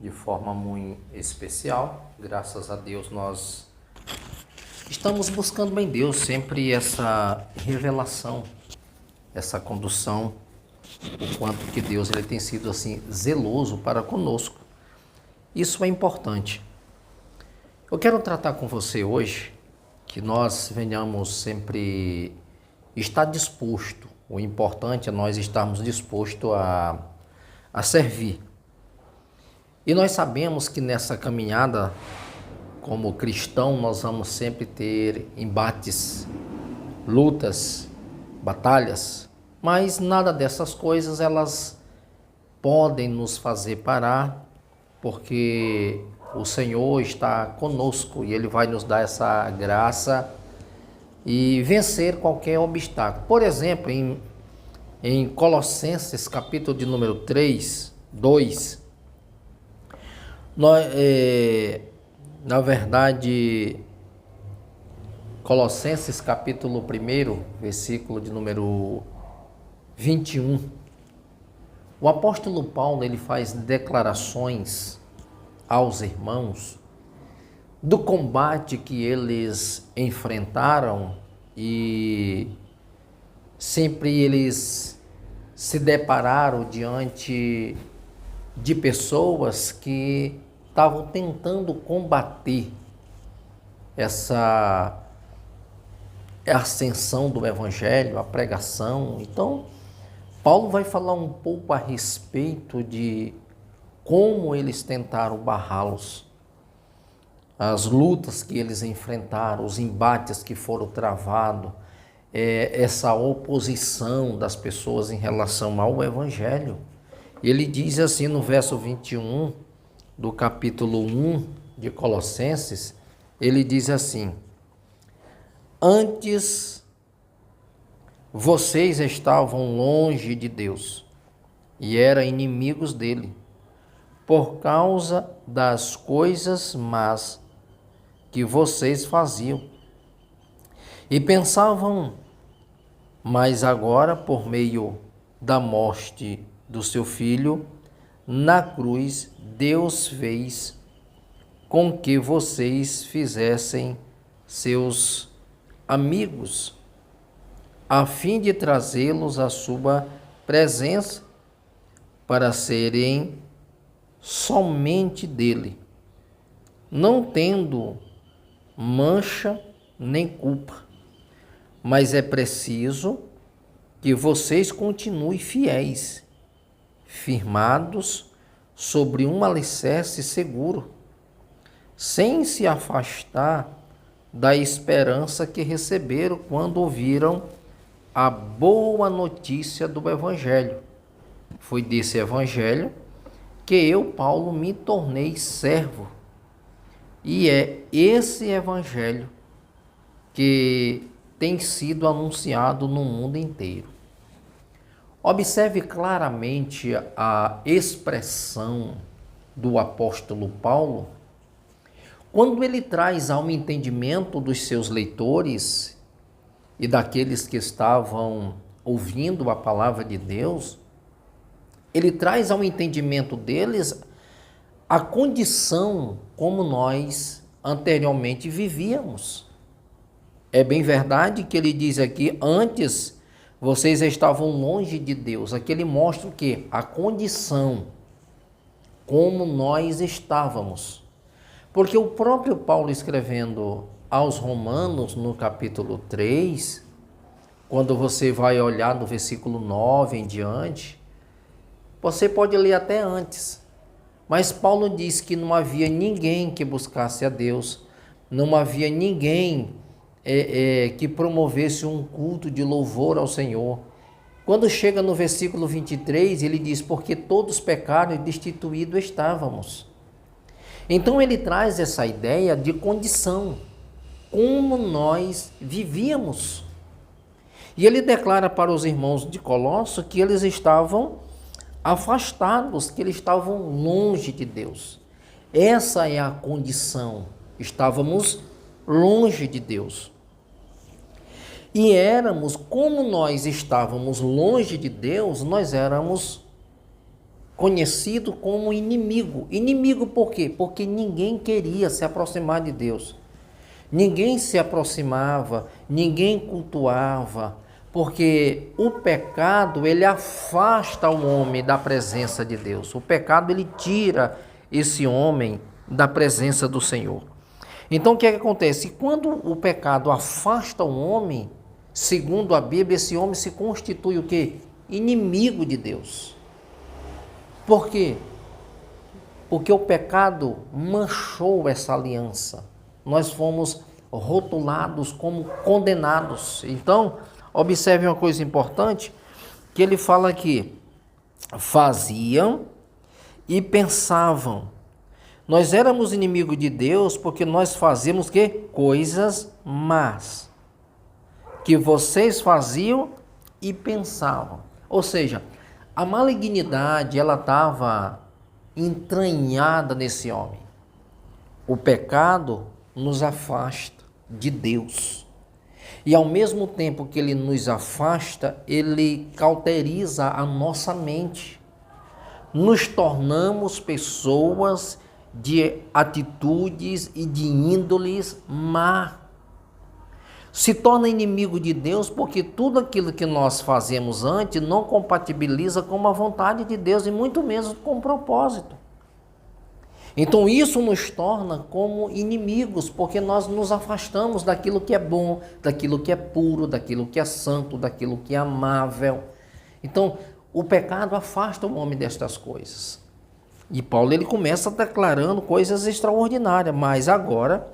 de forma muito especial. Graças a Deus nós estamos buscando em Deus sempre essa revelação, essa condução, o quanto que Deus ele tem sido assim zeloso para conosco. Isso é importante. Eu quero tratar com você hoje que nós venhamos sempre estar disposto. O importante é nós estarmos dispostos a servir. E nós sabemos que nessa caminhada, como cristão, nós vamos sempre ter embates, lutas, batalhas, mas nada dessas coisas elas podem nos fazer parar, porque o Senhor está conosco e Ele vai nos dar essa graça e vencer qualquer obstáculo. Por exemplo, em Colossenses, capítulo de número 3, 2, na verdade, Colossenses, capítulo 1, versículo de número 21, o apóstolo Paulo ele faz declarações aos irmãos do combate que eles enfrentaram e sempre eles se depararam diante de pessoas que estavam tentando combater essa ascensão do evangelho, a pregação. Então, Paulo vai falar um pouco a respeito de como eles tentaram barrá-los, as lutas que eles enfrentaram, os embates que foram travados, essa oposição das pessoas em relação ao Evangelho. Ele diz assim no verso 21 do capítulo 1 de Colossenses, ele diz assim: antes vocês estavam longe de Deus e eram inimigos dele, por causa das coisas más que vocês faziam. E pensavam, mas agora, por meio da morte do seu filho, na cruz, Deus fez com que vocês fizessem seus amigos, a fim de trazê-los à sua presença, para serem somente dele, não tendo mancha nem culpa. Mas é preciso que vocês continuem fiéis, firmados sobre um alicerce seguro, sem se afastar da esperança que receberam quando ouviram a boa notícia do Evangelho. Foi desse Evangelho que eu, Paulo, me tornei servo. E é esse Evangelho que tem sido anunciado no mundo inteiro. Observe claramente a expressão do apóstolo Paulo, quando ele traz ao entendimento dos seus leitores e daqueles que estavam ouvindo a palavra de Deus, ele traz ao entendimento deles a condição como nós anteriormente vivíamos. É bem verdade que ele diz aqui, antes vocês estavam longe de Deus. Aqui ele mostra o quê? A condição, como nós estávamos. Porque o próprio Paulo, escrevendo aos Romanos, no capítulo 3, quando você vai olhar do versículo 9 em diante, você pode ler até antes. Mas Paulo diz que não havia ninguém que buscasse a Deus, não havia ninguém que promovesse um culto de louvor ao Senhor. Quando chega no versículo 23, ele diz, porque todos pecaram e destituídos estávamos. Então ele traz essa ideia de condição, como nós vivíamos. E ele declara para os irmãos de Colosso que eles estavam afastados, que eles estavam longe de Deus. Essa é a condição, estávamos longe de Deus. E éramos, como nós estávamos longe de Deus, nós éramos conhecido como inimigo. Inimigo por quê? Porque ninguém queria se aproximar de Deus. Ninguém se aproximava, ninguém cultuava, porque o pecado, ele afasta o homem da presença de Deus. O pecado, ele tira esse homem da presença do Senhor. Então, o que é que acontece? Quando o pecado afasta o homem, segundo a Bíblia, esse homem se constitui o quê? Inimigo de Deus. Por quê? Porque o pecado manchou essa aliança. Nós fomos rotulados como condenados. Então, observe uma coisa importante, que ele fala aqui, faziam e pensavam. Nós éramos inimigos de Deus porque nós fazíamos que? Coisas más. Que vocês faziam e pensavam. Ou seja, a malignidade, ela estava entranhada nesse homem. O pecado nos afasta de Deus. E ao mesmo tempo que ele nos afasta, ele cauteriza a nossa mente. Nos tornamos pessoas de atitudes e de índoles má. Se torna inimigo de Deus porque tudo aquilo que nós fazemos antes não compatibiliza com a vontade de Deus e muito menos com o propósito. Então isso nos torna como inimigos, porque nós nos afastamos daquilo que é bom, daquilo que é puro, daquilo que é santo, daquilo que é amável. Então o pecado afasta o homem destas coisas. E Paulo ele começa declarando coisas extraordinárias, mas agora,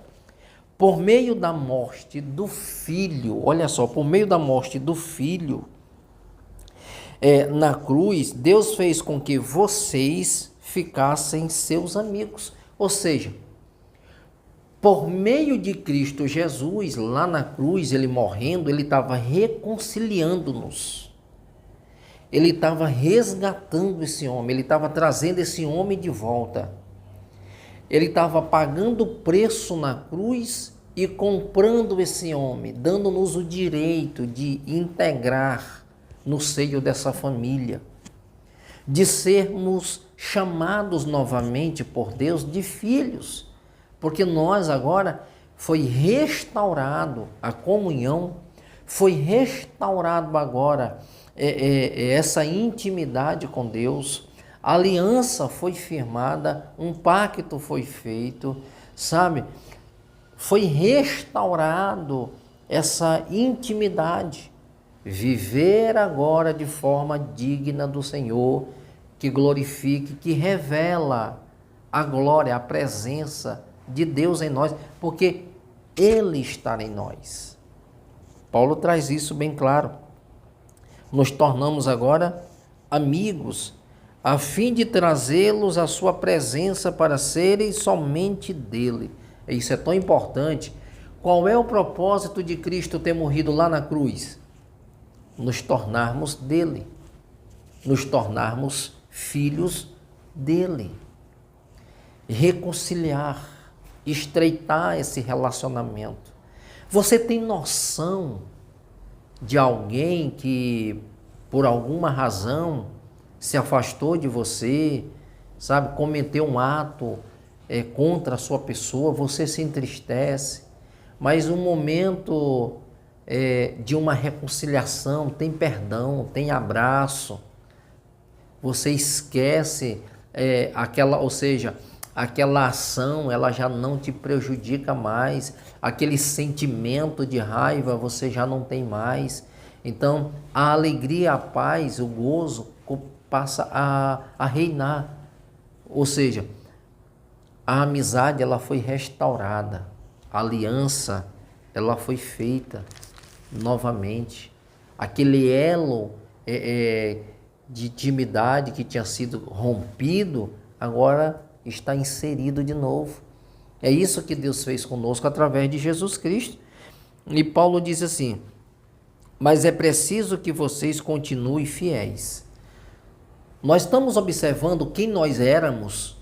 por meio da morte do Filho, olha só, por meio da morte do Filho, na cruz, Deus fez com que vocês ficassem seus amigos. Ou seja, por meio de Cristo Jesus, lá na cruz, ele morrendo, ele estava reconciliando-nos. Ele estava resgatando esse homem, ele estava trazendo esse homem de volta. Ele estava pagando o preço na cruz e comprando esse homem, dando-nos o direito de integrar no seio dessa família, de sermos chamados novamente por Deus de filhos, porque nós agora foi restaurado a comunhão, foi restaurado agora essa intimidade com Deus, a aliança foi firmada, um pacto foi feito, sabe? Foi restaurado essa intimidade. Viver agora de forma digna do Senhor, que glorifique, que revela a glória, a presença de Deus em nós, porque Ele está em nós. Paulo traz isso bem claro. Nos tornamos agora amigos, a fim de trazê-los à sua presença para serem somente dele. Isso é tão importante. Qual é o propósito de Cristo ter morrido lá na cruz? Nos tornarmos dele, nos tornarmos filhos dele. Reconciliar, estreitar esse relacionamento. Você tem noção de alguém que por alguma razão se afastou de você, sabe, cometeu um ato contra a sua pessoa, você se entristece, mas um momento de uma reconciliação, tem perdão, tem abraço, você esquece aquela ação, ela já não te prejudica mais, aquele sentimento de raiva você já não tem mais. Então a alegria, a paz, o gozo passa a reinar. Ou seja, a amizade ela foi restaurada, a aliança ela foi feita novamente. Aquele elo de intimidade que tinha sido rompido, agora está inserido de novo. É isso que Deus fez conosco através de Jesus Cristo. E Paulo diz assim: mas é preciso que vocês continuem fiéis. Nós estamos observando quem nós éramos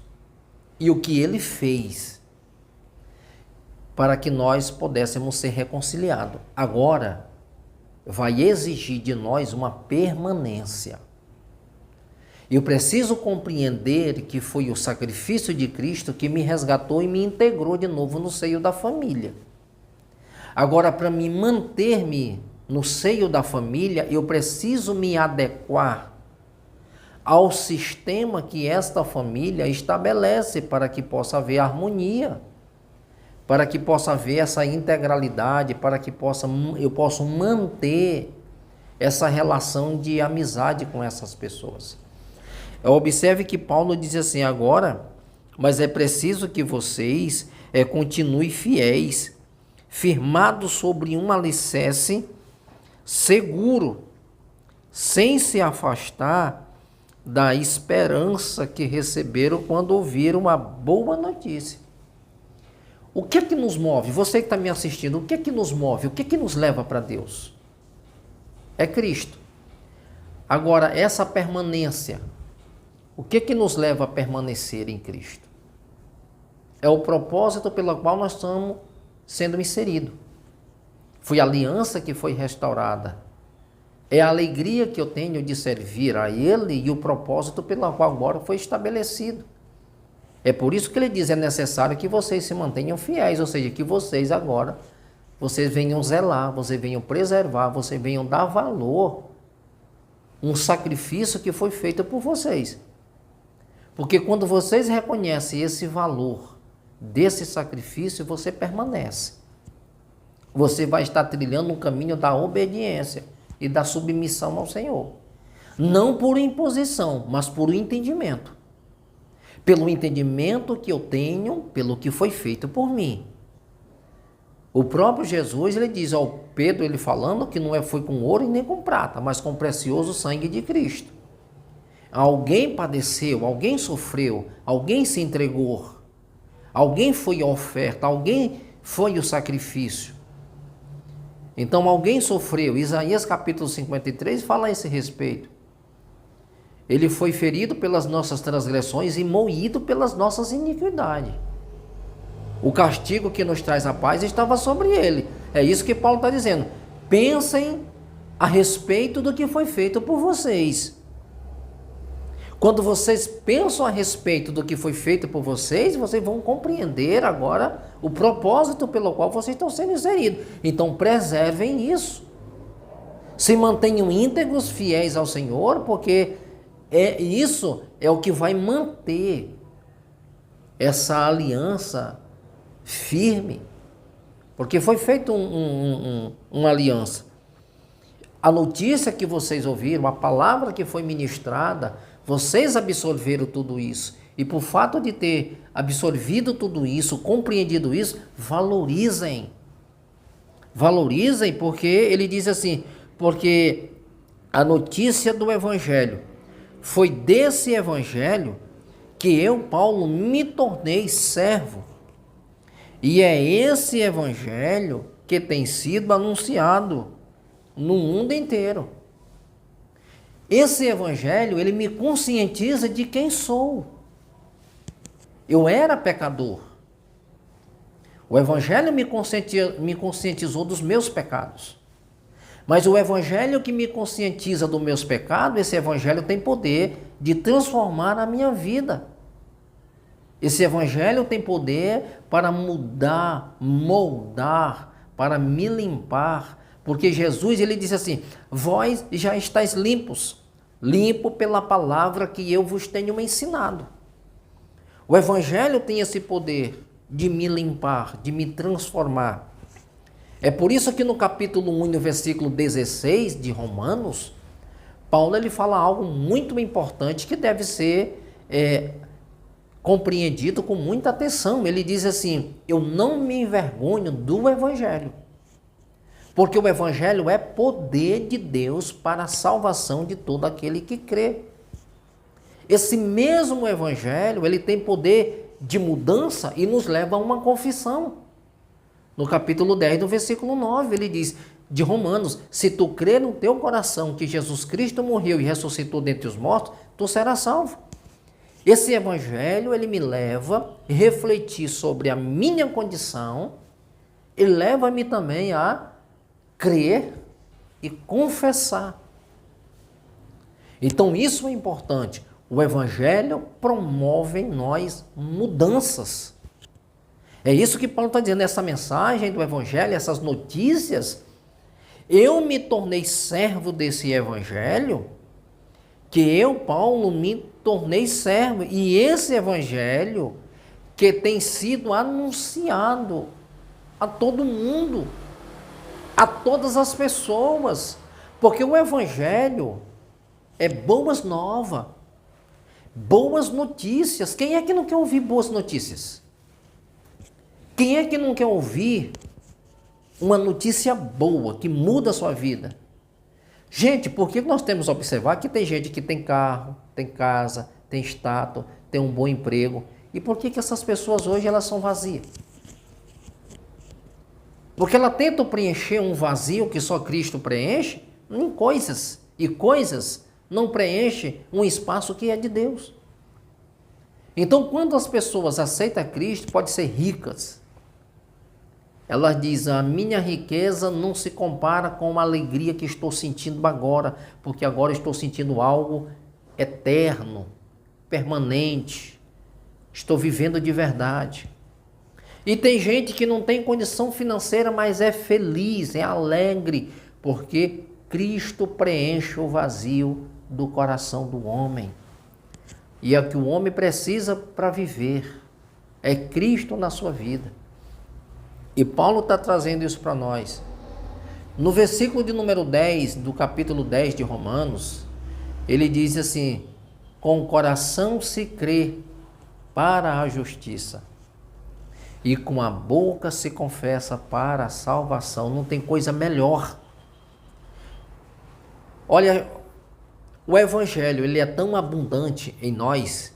e o que ele fez para que nós pudéssemos ser reconciliados. Agora vai exigir de nós uma permanência. Eu preciso compreender que foi o sacrifício de Cristo que me resgatou e me integrou de novo no seio da família. Agora, para me manter-me no seio da família, eu preciso me adequar ao sistema que esta família estabelece para que possa haver harmonia, para que possa haver essa integralidade, para que eu possa manter essa relação de amizade com essas pessoas. Observe que Paulo diz assim: agora, mas é preciso que vocês continuem fiéis, firmados sobre um alicerce seguro, sem se afastar da esperança que receberam quando ouviram a boa notícia. O que é que nos move? Você que está me assistindo, o que é que nos move? O que é que nos leva para Deus? É Cristo. Agora, essa permanência, o que é que nos leva a permanecer em Cristo? É o propósito pelo qual nós estamos sendo inseridos. Foi a aliança que foi restaurada. É a alegria que eu tenho de servir a Ele e o propósito pelo qual agora foi estabelecido. É por isso que ele diz, é necessário que vocês se mantenham fiéis, ou seja, que vocês agora, vocês venham zelar, vocês venham preservar, vocês venham dar valor, um sacrifício que foi feito por vocês. Porque quando vocês reconhecem esse valor desse sacrifício, você permanece. Você vai estar trilhando um caminho da obediência e da submissão ao Senhor. Não por imposição, mas por entendimento. Pelo entendimento que eu tenho, pelo que foi feito por mim. O próprio Jesus, ele diz ao Pedro, ele falando que não foi com ouro e nem com prata, mas com o precioso sangue de Cristo. Alguém padeceu, alguém sofreu, alguém se entregou, alguém foi a oferta, alguém foi o sacrifício. Então alguém sofreu. Isaías capítulo 53 fala a esse respeito. Ele foi ferido pelas nossas transgressões e moído pelas nossas iniquidades. O castigo que nos traz a paz estava sobre ele. É isso que Paulo está dizendo. Pensem a respeito do que foi feito por vocês. Quando vocês pensam a respeito do que foi feito por vocês, vocês vão compreender agora o propósito pelo qual vocês estão sendo inseridos. Então preservem isso. Se mantenham íntegros, fiéis ao Senhor, porque isso é o que vai manter essa aliança firme. Porque foi feita uma aliança. A notícia que vocês ouviram, a palavra que foi ministrada, vocês absorveram tudo isso. E por fato de ter absorvido tudo isso, compreendido isso, valorizem. Valorizem, porque ele diz assim, porque a notícia do Evangelho, foi desse Evangelho que eu, Paulo, me tornei servo. E é esse Evangelho que tem sido anunciado no mundo inteiro. Esse Evangelho, ele me conscientiza de quem sou. Eu era pecador. O Evangelho me conscientizou dos meus pecados. Mas o Evangelho que me conscientiza dos meus pecados, esse Evangelho tem poder de transformar a minha vida. Esse Evangelho tem poder para mudar, moldar, para me limpar. Porque Jesus, ele disse assim, vós já estáis limpos, limpo pela palavra que eu vos tenho ensinado. O Evangelho tem esse poder de me limpar, de me transformar. É por isso que no capítulo 1, no versículo 16 de Romanos, Paulo ele fala algo muito importante que deve ser compreendido com muita atenção. Ele diz assim, eu não me envergonho do Evangelho, porque o Evangelho é poder de Deus para a salvação de todo aquele que crê. Esse mesmo Evangelho, ele tem poder de mudança e nos leva a uma confissão. No capítulo 10, no versículo 9, ele diz, de Romanos, se tu crer no teu coração que Jesus Cristo morreu e ressuscitou dentre os mortos, tu serás salvo. Esse Evangelho, ele me leva a refletir sobre a minha condição e leva-me também a crer e confessar. Então isso é importante. O Evangelho promove em nós mudanças. É isso que Paulo está dizendo, essa mensagem do Evangelho, essas notícias. Eu me tornei servo desse Evangelho, que eu, Paulo, me tornei servo. E esse Evangelho que tem sido anunciado a todo mundo, a todas as pessoas. Porque o Evangelho é boas novas, boas notícias. Quem é que não quer ouvir boas notícias? Quem é que não quer ouvir uma notícia boa, que muda a sua vida? Gente, porque nós temos que observar que tem gente que tem carro, tem casa, tem status, tem um bom emprego. E por que essas pessoas hoje elas são vazias? Porque elas tentam preencher um vazio que só Cristo preenche em coisas. E coisas não preenchem um espaço que é de Deus. Então, quando as pessoas aceitam Cristo, podem ser ricas. Elas dizem, a minha riqueza não se compara com a alegria que estou sentindo agora, porque agora estou sentindo algo eterno, permanente. Estou vivendo de verdade. E tem gente que não tem condição financeira, mas é feliz, é alegre, porque Cristo preenche o vazio do coração do homem. E é o que o homem precisa para viver. É Cristo na sua vida. E Paulo está trazendo isso para nós. No versículo de número 10, do capítulo 10 de Romanos, ele diz assim, com o coração se crê para a justiça, e com a boca se confessa para a salvação. Não tem coisa melhor. Olha, o Evangelho, ele é tão abundante em nós,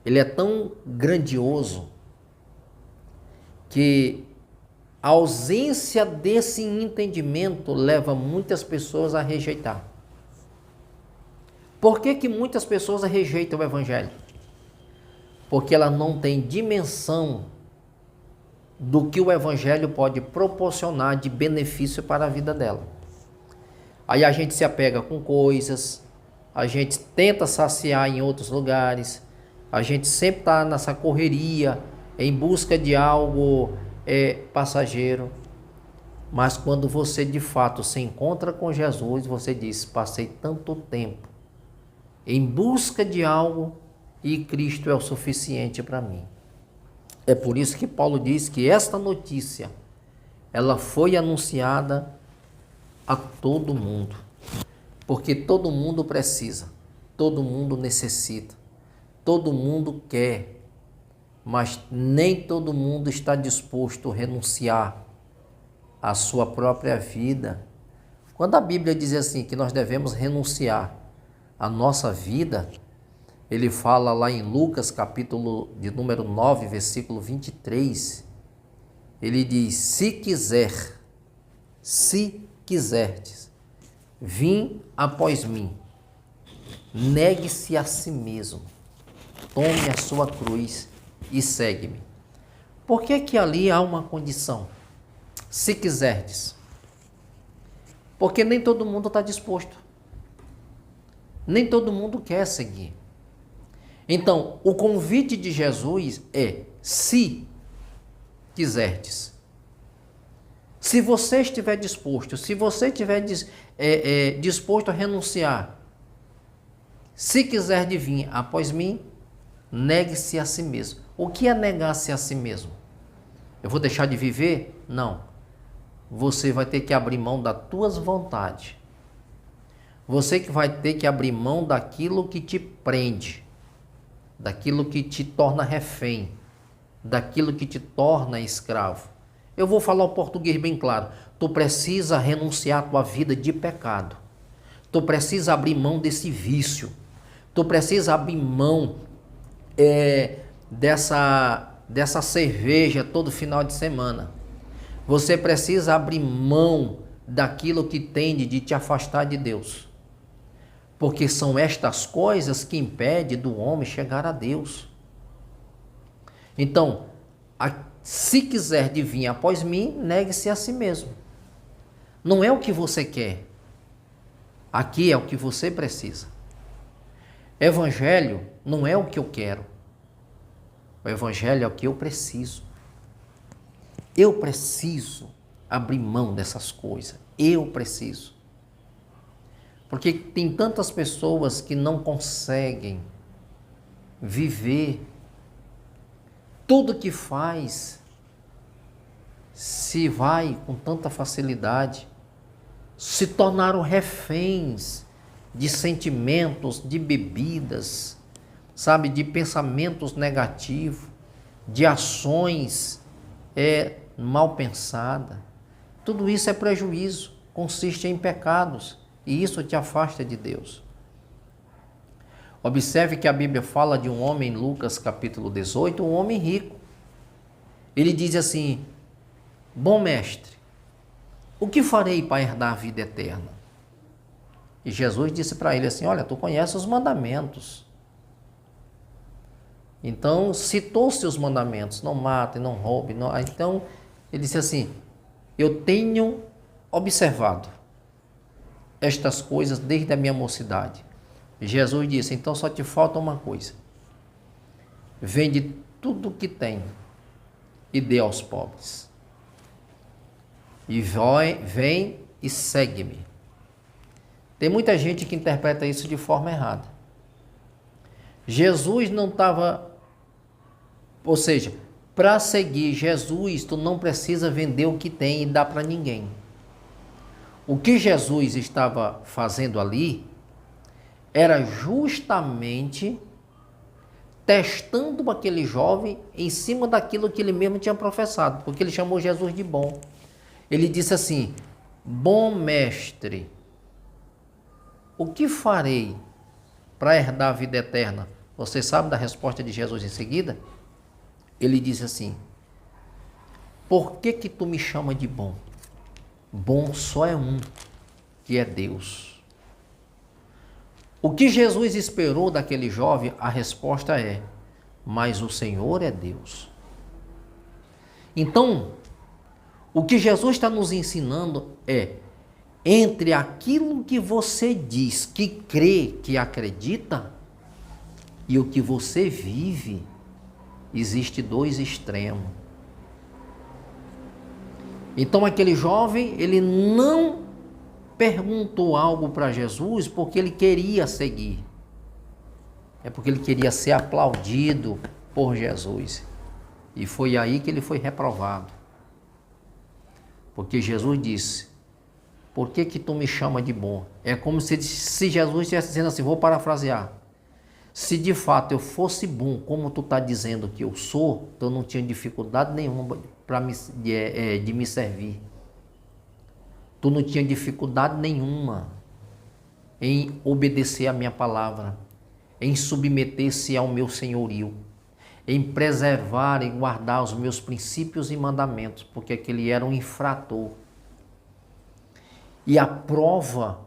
ele é tão grandioso, que a ausência desse entendimento leva muitas pessoas a rejeitar. Por que muitas pessoas rejeitam o Evangelho? Porque ela não tem dimensão do que o Evangelho pode proporcionar de benefício para a vida dela. Aí a gente se apega com coisas, a gente tenta saciar em outros lugares, a gente sempre está nessa correria, em busca de algo passageiro. Mas quando você de fato se encontra com Jesus, você diz, passei tanto tempo em busca de algo e Cristo é o suficiente para mim. É por isso que Paulo diz que esta notícia, ela foi anunciada a todo mundo. Porque todo mundo precisa, todo mundo necessita, todo mundo quer. Mas nem todo mundo está disposto a renunciar à sua própria vida. Quando a Bíblia diz assim que nós devemos renunciar à nossa vida, ele fala lá em Lucas capítulo de número 9, versículo 23, ele diz, se quiserdes, vim após mim, negue-se a si mesmo, tome a sua cruz e segue-me. Por que ali há uma condição? Se quiserdes. Porque nem todo mundo está disposto. Nem todo mundo quer seguir. Então, o convite de Jesus é, se quiserdes. Se você estiver disposto, se você estiver disposto a renunciar, se quiser de vir após mim, negue-se a si mesmo. O que é negar-se a si mesmo? Eu vou deixar de viver? Não. Você vai ter que abrir mão das tuas vontades. Você que vai ter que abrir mão daquilo que te prende, daquilo que te torna refém, daquilo que te torna escravo. Eu vou falar o português bem claro. Tu precisa renunciar à tua vida de pecado. Tu precisa abrir mão desse vício. Tu precisa abrir mão dessa cerveja todo final de semana. Você precisa abrir mão daquilo que tende de te afastar de Deus. Porque são estas coisas que impedem do homem chegar a Deus. Então, se quiser de vir após mim, negue-se a si mesmo. Não é o que você quer. Aqui é o que você precisa. Evangelho não é o que eu quero. O evangelho é o que eu preciso. Eu preciso abrir mão dessas coisas. Eu preciso. Porque tem tantas pessoas que não conseguem viver. Tudo que faz se vai com tanta facilidade. Se tornaram reféns de sentimentos, de bebidas, sabe, de pensamentos negativos, de ações mal pensadas. Tudo isso é prejuízo, consiste em pecados, e isso te afasta de Deus. Observe que a Bíblia fala de um homem, em Lucas capítulo 18, um homem rico. Ele diz assim: bom mestre, o que farei para herdar a vida eterna? E Jesus disse para ele assim: olha, tu conheces os mandamentos. Então, citou-se os mandamentos: não mate, não roube. Não... Então, ele disse assim: eu tenho observado estas coisas desde a minha mocidade. Jesus disse: então só te falta uma coisa. Vende tudo o que tem e dê aos pobres. E vem e segue-me. Tem muita gente que interpreta isso de forma errada. Jesus não estava... Ou seja, para seguir Jesus, tu não precisa vender o que tem e dar para ninguém. O que Jesus estava fazendo ali era justamente testando aquele jovem em cima daquilo que ele mesmo tinha professado, porque ele chamou Jesus de bom. Ele disse assim: bom mestre, o que farei para herdar a vida eterna? Você sabe da resposta de Jesus em seguida? Ele disse assim: por que que tu me chama de bom? Bom só é um, que é Deus. O que Jesus esperou daquele jovem? A resposta é: mas o Senhor é Deus. Então, o que Jesus está nos ensinando é: entre aquilo que você diz, que crê, que acredita, e o que você vive, existe dois extremos. Então aquele jovem, ele não perguntou algo para Jesus porque ele queria seguir. É porque ele queria ser aplaudido por Jesus. E foi aí que ele foi reprovado. Porque Jesus disse: por que que tu me chama de bom? É como se Jesus estivesse dizendo assim, vou parafrasear: se de fato eu fosse bom, como tu está dizendo que eu sou, então eu não tinha dificuldade nenhuma de me servir. Tu não tinha dificuldade nenhuma em obedecer a minha palavra, em submeter-se ao meu senhorio, em preservar e guardar os meus princípios e mandamentos, porque aquele era um infrator. E a prova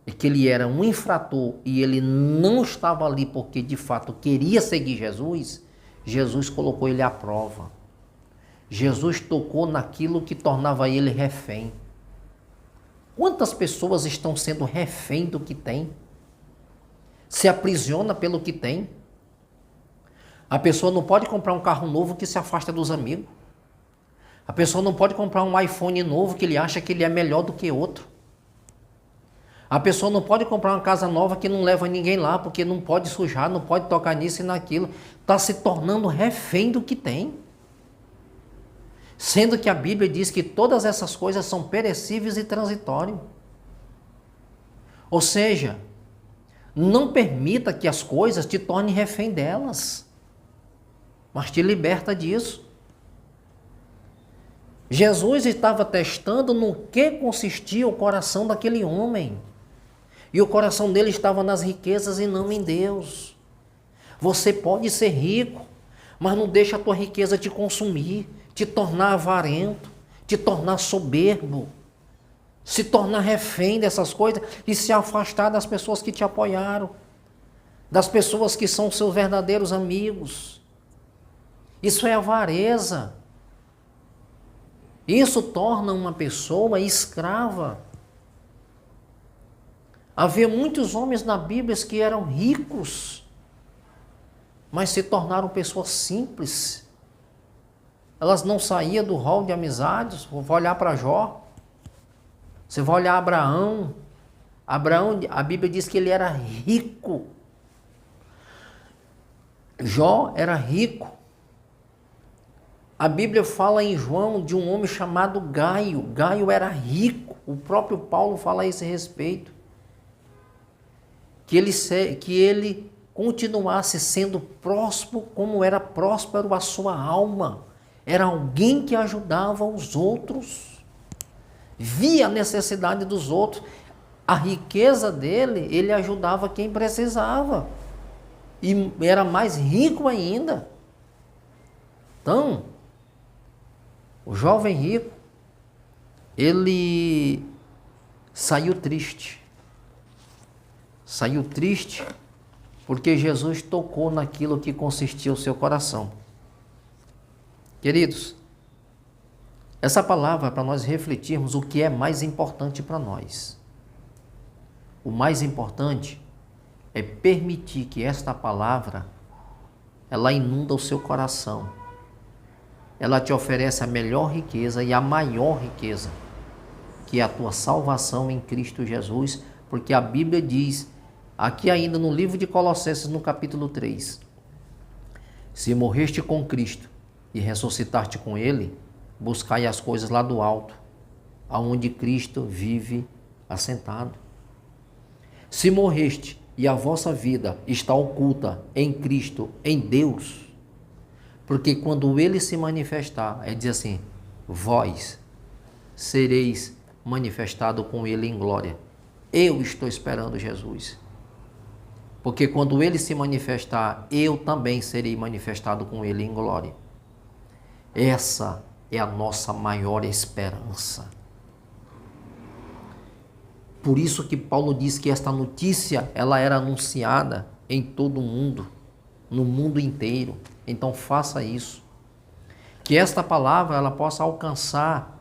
é que ele era um infrator e ele não estava ali porque de fato queria seguir Jesus. Jesus colocou ele à prova. Jesus tocou naquilo que tornava ele refém. Quantas pessoas estão sendo refém do que tem? Se aprisiona pelo que tem. A pessoa não pode comprar um carro novo que se afasta dos amigos. A pessoa não pode comprar um iPhone novo que ele acha que ele é melhor do que outro. A pessoa não pode comprar uma casa nova que não leva ninguém lá, porque não pode sujar, não pode tocar nisso e naquilo. Está se tornando refém do que tem. Sendo que a Bíblia diz que todas essas coisas são perecíveis e transitórias. Ou seja, não permita que as coisas te tornem refém delas, mas te liberta disso. Jesus estava testando no que consistia o coração daquele homem. E o coração dele estava nas riquezas e não em Deus. Você pode ser rico, mas não deixa a tua riqueza te consumir, te tornar avarento, te tornar soberbo, se tornar refém dessas coisas e se afastar das pessoas que te apoiaram, das pessoas que são seus verdadeiros amigos. Isso é avareza. Isso torna uma pessoa escrava. Havia muitos homens na Bíblia que eram ricos, mas se tornaram pessoas simples. Elas não saíam do rol de amizades. Você vai olhar para Jó, você vai olhar Abraão. Abraão, a Bíblia diz que ele era rico. Jó era rico. A Bíblia fala em João de um homem chamado Gaio. Gaio era rico. O próprio Paulo fala a esse respeito. Que ele continuasse sendo próspero como era próspero a sua alma. Era alguém que ajudava os outros. Via a necessidade dos outros. A riqueza dele, ele ajudava quem precisava. E era mais rico ainda. Então, o jovem rico, ele saiu triste. Saiu triste porque Jesus tocou naquilo que consistia o seu coração. Queridos, essa palavra é para nós refletirmos o que é mais importante para nós. O mais importante é permitir que esta palavra, ela inunda o seu coração. Ela te oferece a melhor riqueza e a maior riqueza, que é a tua salvação em Cristo Jesus, porque a Bíblia diz, aqui ainda no livro de Colossenses, no capítulo 3, se morreste com Cristo e ressuscitaste com Ele, buscai as coisas lá do alto, aonde Cristo vive assentado. Se morreste e a vossa vida está oculta em Cristo, em Deus, porque quando Ele se manifestar, diz assim, vós sereis manifestado com Ele em glória. Eu estou esperando Jesus. Porque quando Ele se manifestar, eu também serei manifestado com Ele em glória. Essa é a nossa maior esperança. Por isso que Paulo diz que esta notícia, ela era anunciada em todo o mundo, no mundo inteiro. Então faça isso. Que esta palavra, ela possa alcançar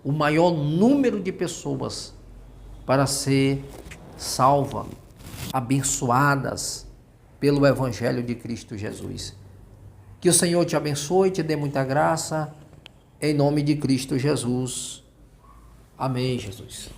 o maior número de pessoas para ser salva, abençoadas pelo Evangelho de Cristo Jesus. Que o Senhor te abençoe, te dê muita graça, em nome de Cristo Jesus. Amém, Jesus.